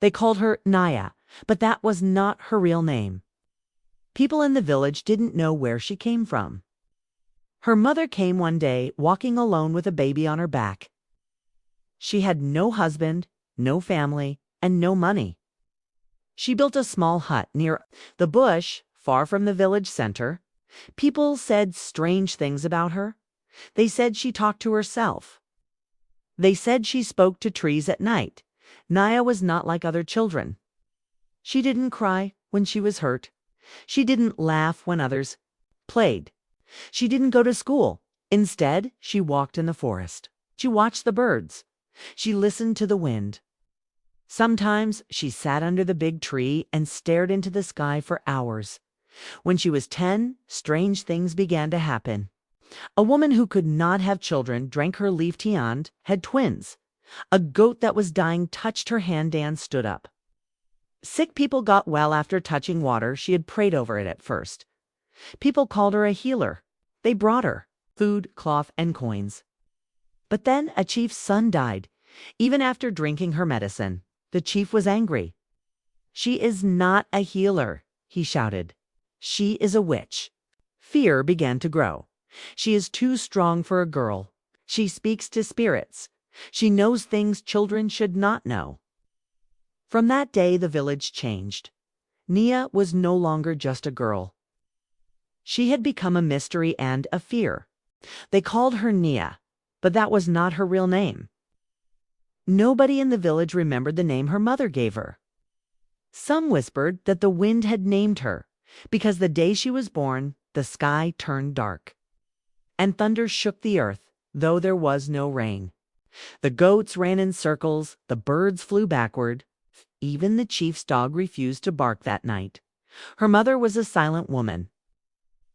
They called her Naya, but that was not her real name. People in the village didn't know where she came from. Her mother came one day walking alone with a baby on her back. She had no husband, no family, and no money. She built a small hut near the bush, far from the village center. People said strange things about her. They said she talked to herself. They said she spoke to trees at night. Naya was not like other children. She didn't cry when she was hurt. She didn't laugh when others played. She didn't go to school. Instead, she walked in the forest. She watched the birds. She listened to the wind. Sometimes she sat under the big tree and stared into the sky for hours. When she was 10, strange things began to happen. A woman who could not have children drank her leaf tea and had twins. A goat that was dying touched her hand and stood up. Sick people got well after touching water she had prayed over it at first. People called her a healer. They brought her food, cloth, and coins. But then a chief's son died. Even after drinking her medicine, the chief was angry. "She is not a healer," he shouted. "She is a witch." Fear began to grow. She is too strong for a girl. She speaks to spirits. She knows things children should not know. From that day, the village changed. Nia was no longer just a girl. She had become a mystery and a fear. They called her Nia, but that was not her real name. Nobody in the village remembered the name her mother gave her. Some whispered that the wind had named her, because the day she was born, the sky turned dark. And thunder shook the earth, though there was no rain. The goats ran in circles, the birds flew backward. Even the chief's dog refused to bark that night. Her mother was a silent woman.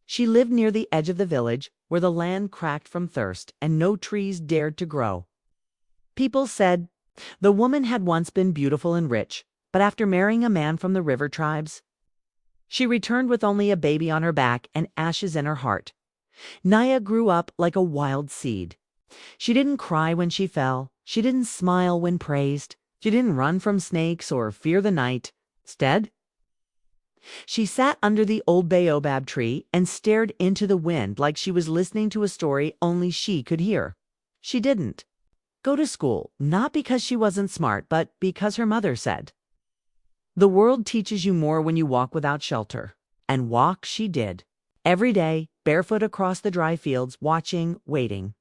She lived near the edge of the village, where the land cracked from thirst and no trees dared to grow. People said the woman had once been beautiful and rich, but after marrying a man from the river tribes, she returned with only a baby on her back and ashes in her heart. Naya grew up like a wild seed. She didn't cry when she fell. She didn't smile when praised. She didn't run from snakes or fear the night. Instead, she sat under the old baobab tree and stared into the wind like she was listening to a story only she could hear. She didn't go to school, not because she wasn't smart, but because her mother said. The world teaches you more when you walk without shelter. And walk she did. Every day, barefoot across the dry fields, watching, waiting.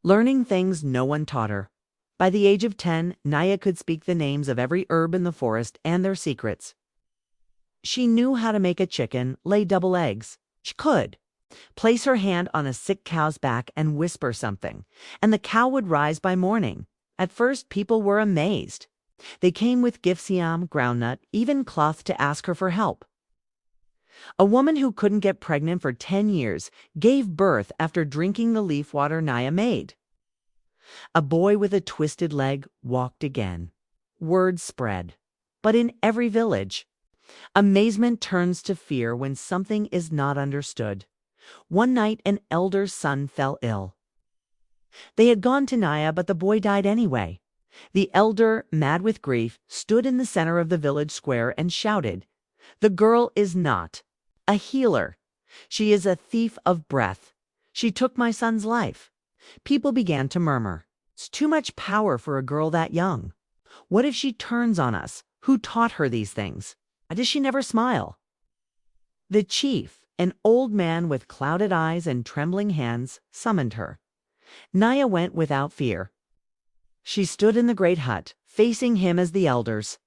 Learning things no one taught her. By the age of 10, Naya could speak the names of every herb in the forest and their secrets. She knew how to make a chicken lay double eggs. She could place her hand on a sick cow's back and whisper something, and the cow would rise by morning. At first, people were amazed. They came with gifts, yam, groundnut, even cloth to ask her for help. A woman who couldn't get pregnant for 10 years gave birth after drinking the leaf water Naya made. A boy with a twisted leg walked again. Word spread. But in every village, amazement turns to fear when something is not understood. One night, an elder's son fell ill. They had gone to Naya, but the boy died anyway. The elder, mad with grief, stood in the center of the village square and shouted, "The girl is not a healer. She is a thief of breath. She took my son's life." People began to murmur. "It's too much power for a girl that young. What if she turns on us? Who taught her these things? Why does she never smile?" The chief, an old man with clouded eyes and trembling hands, summoned her. Naya went without fear. She stood in the great hut, facing him as the elders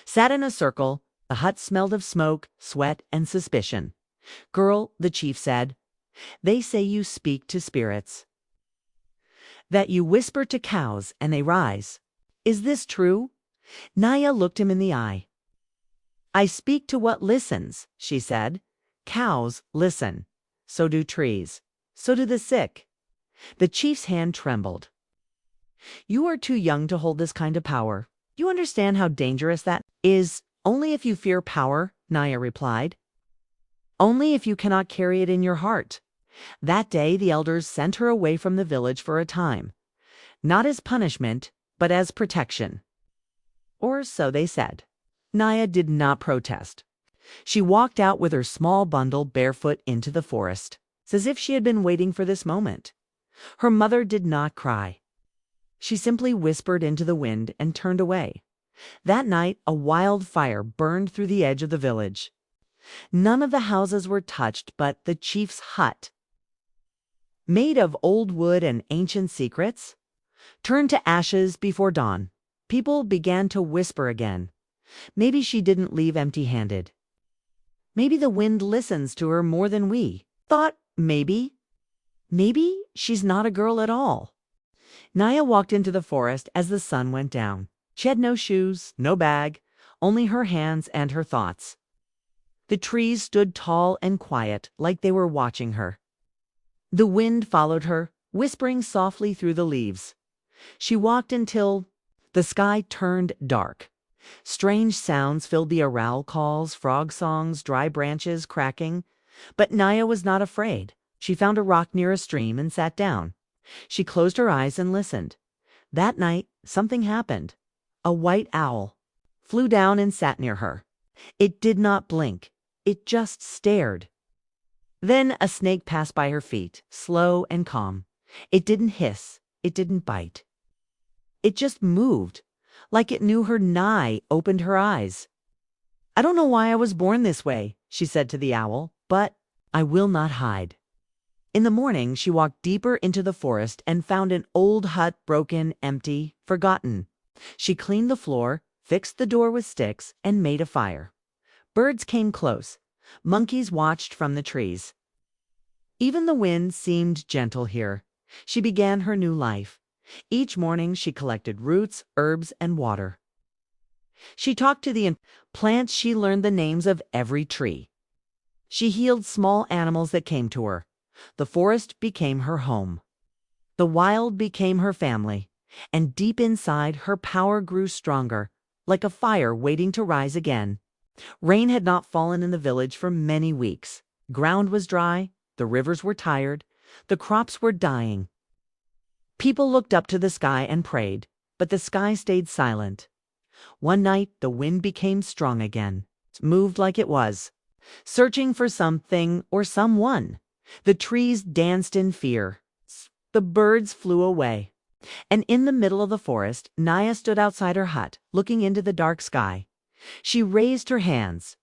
sat in a circle. The hut smelled of smoke, sweat, and suspicion. "Girl," the chief said, "they say you speak to spirits, that you whisper to cows and they rise. Is this true?" Naya looked him in the eye. "I speak to what listens," she said. "Cows listen. So do trees. So do the sick." The chief's hand trembled. "You are too young to hold this kind of power. You understand how dangerous that is?" "Only if you fear power," Naya replied. "Only if you cannot carry it in your heart." That day, the elders sent her away from the village for a time, not as punishment, but as protection. or so they said. Naya did not protest. She walked out with her small bundle barefoot into the forest, as if she had been waiting for this moment. Her mother did not cry. She simply whispered into the wind and turned away. That night, a wildfire burned through the edge of the village. None of the houses were touched but the chief's hut, made of old wood and ancient secrets, turned to ashes before dawn. People began to whisper again. Maybe she didn't leave empty-handed. Maybe the wind listens to her more than we thought. Maybe she's not a girl at all. Naya walked into the forest as the sun went down. She had no shoes, no bag, only her hands and her thoughts. The trees stood tall and quiet, like they were watching her. The wind followed her, whispering softly through the leaves. She walked until the sky turned dark. Strange sounds filled the air, owl calls, frog songs, dry branches cracking. But Naya was not afraid. She found a rock near a stream and sat down. She closed her eyes and listened. That night, something happened. A white owl flew down and sat near her. It did not blink. It just stared. Then a snake passed by her feet, slow and calm. It didn't hiss. It didn't bite. It just moved, like it knew her. Naya opened her eyes. "I don't know why I was born this way," she said to the owl, "but I will not hide." In the morning, she walked deeper into the forest and found an old hut, broken, empty, forgotten. She cleaned the floor, fixed the door with sticks, and made a fire. Birds came close. Monkeys watched from the trees. Even the wind seemed gentle here. She began her new life. Each morning she collected roots, herbs, and water. She talked to the plants. She learned the names of every tree. She healed small animals that came to her. The forest became her home. The wild became her family. And deep inside, her power grew stronger, like a fire waiting to rise again. Rain had not fallen in the village for many weeks. Ground was dry, the rivers were tired, the crops were dying. People looked up to the sky and prayed, but the sky stayed silent. One night, the wind became strong again. It moved like it was, searching for something or someone. The trees danced in fear. The birds flew away. And in the middle of the forest, Naya stood outside her hut, looking into the dark sky. She raised her hands.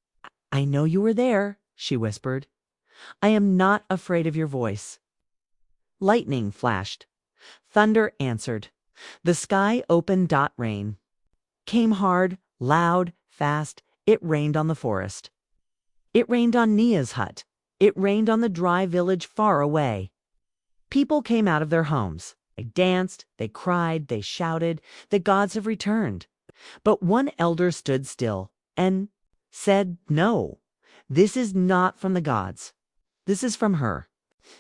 "I know you were there," she whispered. "I am not afraid of your voice." Lightning flashed. Thunder answered. The sky opened. Rain came hard, loud, fast. It rained on the forest. It rained on Nia's hut. It rained on the dry village far away. People came out of their homes. They danced, they cried, they shouted, "The gods have returned." But one elder stood still and said, "No, this is not from the gods. This is from her."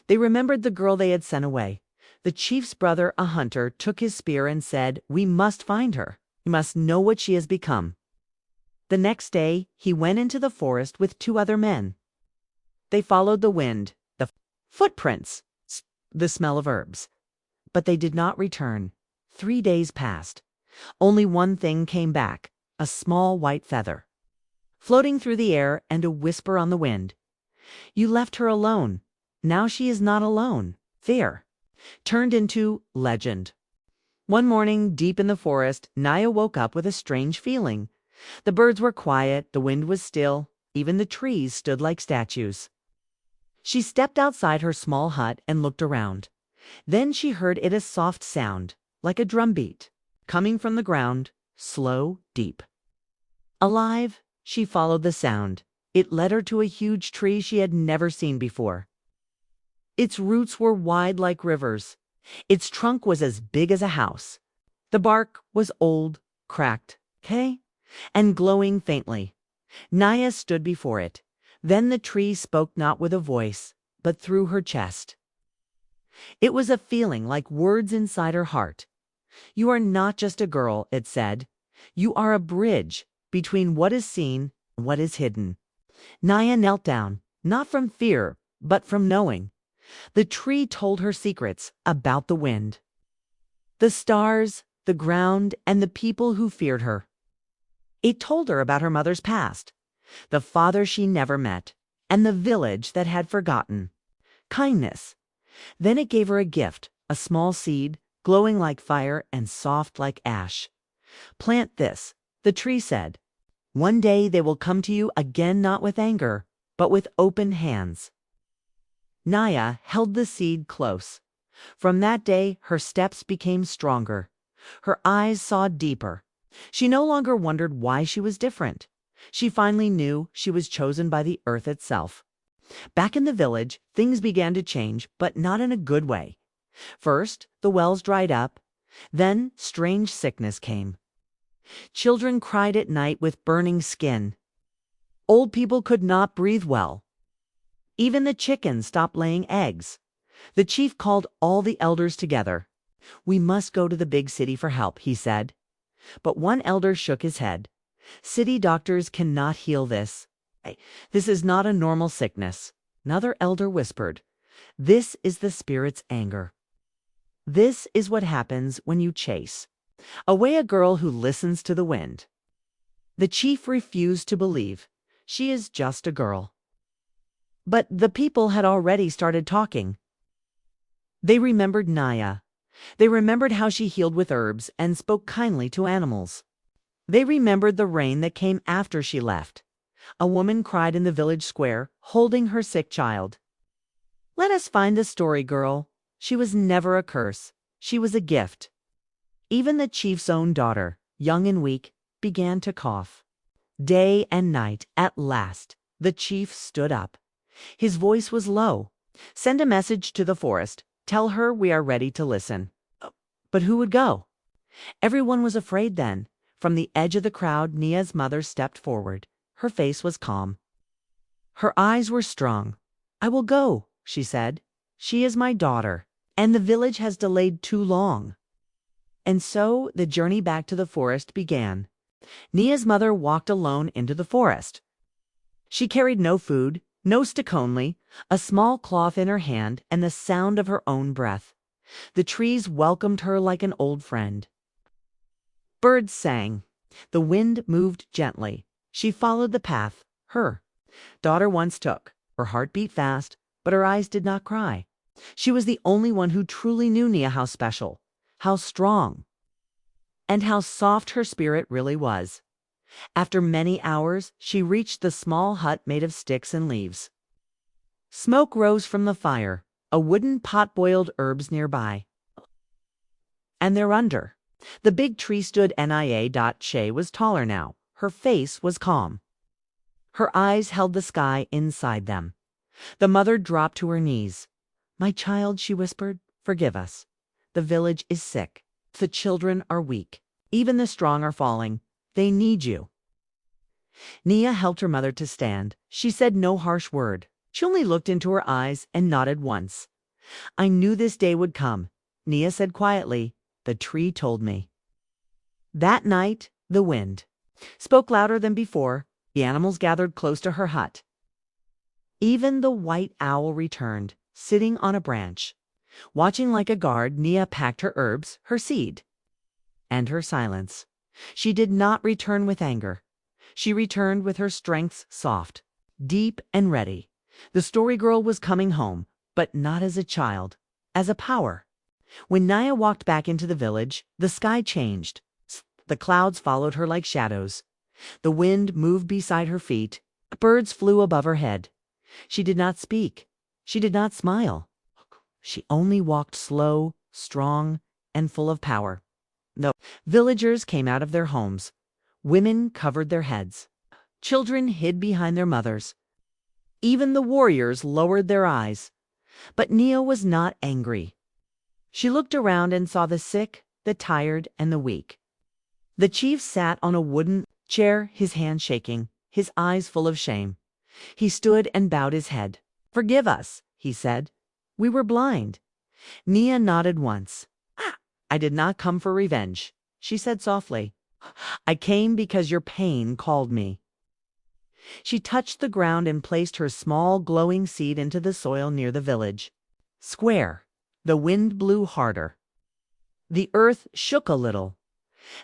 They remembered the girl they had sent away. The chief's brother, a hunter, took his spear and said, "We must find her. We must know what she has become." The next day, he went into the forest with 2 other men. They followed the wind, the footprints, the smell of herbs. But they did not return. 3 days passed. Only one thing came back, a small white feather, floating through the air, and a whisper on the wind. "You left her alone. Now she is not alone." Fear turned into legend. One morning, deep in the forest, Naya woke up with a strange feeling. The birds were quiet, the wind was still, even the trees stood like statues. She stepped outside her small hut and looked around. Then she heard a soft sound, like a drumbeat, coming from the ground, slow, deep. Alive, she followed the sound. It led her to a huge tree she had never seen before. Its roots were wide like rivers. Its trunk was as big as a house. The bark was old, cracked, and glowing faintly. Naya stood before it. Then the tree spoke, not with a voice, but through her chest. It was a feeling like words inside her heart. "You are not just a girl," it said. "You are a bridge between what is seen and what is hidden." Naya knelt down, not from fear, but from knowing. The tree told her secrets about the wind, the stars, the ground, and the people who feared her. It told her about her mother's past, the father she never met, and the village that had forgotten. Kindness. Then it gave her a gift, a small seed, glowing like fire and soft like ash. Plant this, the tree said. One day they will come to you again, not with anger, but with open hands. Naya held the seed close. From that day, her steps became stronger. Her eyes saw deeper. She no longer wondered why she was different. She finally knew she was chosen by the earth itself. Back in the village, things began to change, but not in a good way. First, the wells dried up. Then, strange sickness came. Children cried at night with burning skin. Old people could not breathe well. Even the chickens stopped laying eggs. The chief called all the elders together. "We must go to the big city for help," he said. But one elder shook his head. "City doctors cannot heal this. This is not a normal sickness." Another elder whispered, "This is the spirit's anger. This is what happens when you chase away a girl who listens to the wind." The chief refused to believe. She is just a girl. But the people had already started talking. They remembered Naya. They remembered how she healed with herbs and spoke kindly to animals. They remembered the rain that came after she left. A woman cried in the village square, holding her sick child. "Let us find the story girl. She was never a curse. She was a gift." Even the chief's own daughter, young and weak, began to cough. Day and night, at last, the chief stood up. His voice was low. "Send a message to the forest. Tell her we are ready to listen." But who would go? Everyone was afraid then. From the edge of the crowd, Nia's mother stepped forward. Her face was calm. Her eyes were strong. "I will go," she said. "She is my daughter, and the village has delayed too long." And so the journey back to the forest began. Nia's mother walked alone into the forest. She carried no food, no stick only, a small cloth in her hand and the sound of her own breath. The trees welcomed her like an old friend. Birds sang. The wind moved gently. She followed the path her daughter once took. Her heart beat fast, but her eyes did not cry. She was the only one who truly knew Nia how special, how strong, and how soft her spirit really was. After many hours, she reached the small hut made of sticks and leaves. Smoke rose from the fire. A wooden pot boiled herbs nearby. And thereunder, the big tree stood. Nia. She was taller now. Her face was calm. Her eyes held the sky inside them. The mother dropped to her knees. "My child," she whispered, "forgive us. The village is sick. The children are weak. Even the strong are falling. They need you." Nia helped her mother to stand. She said no harsh word. She only looked into her eyes and nodded once. "I knew this day would come," Nia said quietly. "The tree told me." That night, the wind spoke louder than before. The animals gathered close to her hut. Even the white owl returned, sitting on a branch. Watching like a guard, Nia packed her herbs, her seed, and her silence. She did not return with anger. She returned with her strengths soft, deep, and ready. The story girl was coming home, but not as a child, as a power. When Nia walked back into the village, the sky changed. The clouds followed her like shadows. The wind moved beside her feet. Birds flew above her head. She did not speak. She did not smile. She only walked slow, strong, and full of power. The villagers came out of their homes. Women covered their heads. Children hid behind their mothers. Even the warriors lowered their eyes. But Nia was not angry. She looked around and saw the sick, the tired, and the weak. The chief sat on a wooden chair, his hand shaking, his eyes full of shame. He stood and bowed his head. "Forgive us," he said. "We were blind." Nia nodded once. "I did not come for revenge," she said softly. "I came because your pain called me." She touched the ground and placed her small glowing seed into the soil near the village. Square. The wind blew harder. The earth shook a little.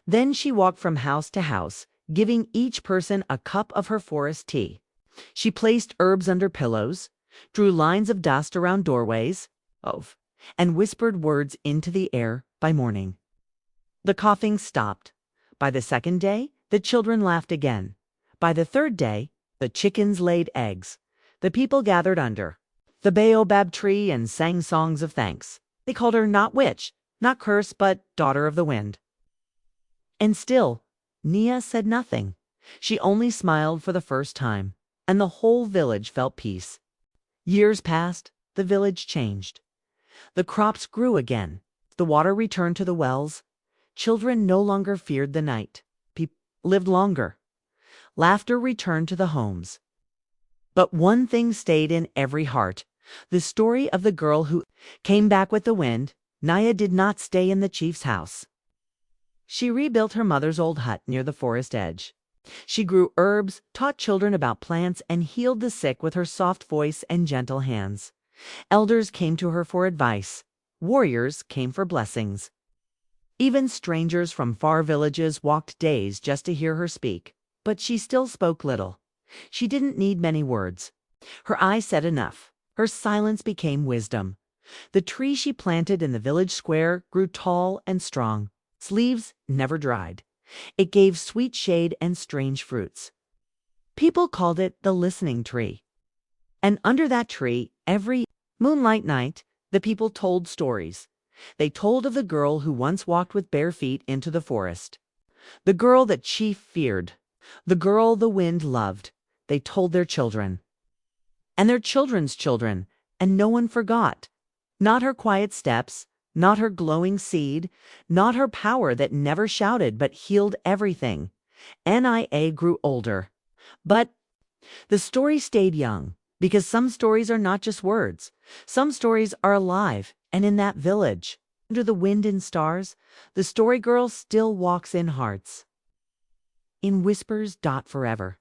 Then she walked from house to house, giving each person a cup of her forest tea. She placed herbs under pillows, drew lines of dust around doorways, and whispered words into the air by morning. The coughing stopped. By the second day, the children laughed again. By the third day, the chickens laid eggs. The people gathered under the baobab tree and sang songs of thanks. They called her not witch, not curse, but daughter of the wind. And still, Nia said nothing. She only smiled for the first time, and the whole village felt peace. Years passed, the village changed. The crops grew again. The water returned to the wells. Children no longer feared the night. People lived longer. Laughter returned to the homes. But one thing stayed in every heart: the story of the girl who came back with the wind. Nia did not stay in the chief's house. She rebuilt her mother's old hut near the forest edge. She grew herbs, taught children about plants, and healed the sick with her soft voice and gentle hands. Elders came to her for advice. Warriors came for blessings. Even strangers from far villages walked days just to hear her speak. But she still spoke little. She didn't need many words. Her eyes said enough. Her silence became wisdom. The tree she planted in the village square grew tall and strong. Its leaves never dried. It gave sweet shade and strange fruits. People called it the listening tree. And under that tree, every moonlight night, the people told stories. They told of the girl who once walked with bare feet into the forest. The girl that Chief feared. The girl the wind loved. They told their children. And their children's children. And no one forgot. Not her quiet steps. Not her glowing seed. Not her power that never shouted but healed everything. Nia grew older. But the story stayed young. Because some stories are not just words. Some stories are alive, and in that village, under the wind and stars, the story girl still walks in hearts. In whispers. Forever.